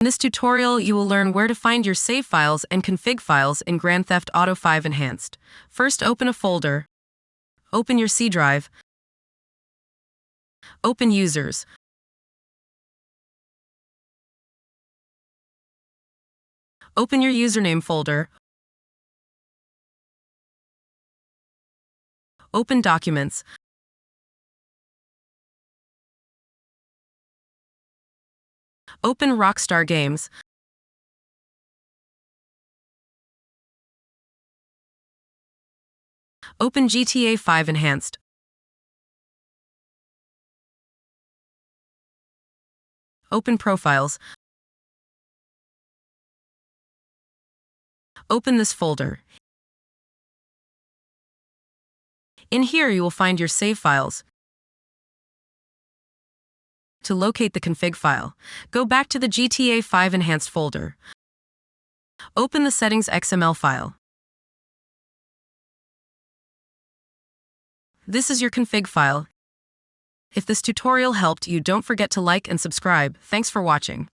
In this tutorial, you will learn where to find your save files and config files in Grand Theft Auto 5 Enhanced. First, open a folder. Open your C drive. Open Users. Open your username folder. Open Documents. Open Rockstar Games. Open GTA 5 Enhanced. Open Profiles. Open this folder. In here you will find your save files. To locate the config file, go back to the GTA 5 Enhanced folder. Open the settings XML file. This is your config file. If this tutorial helped you, don't forget to like and subscribe. Thanks for watching.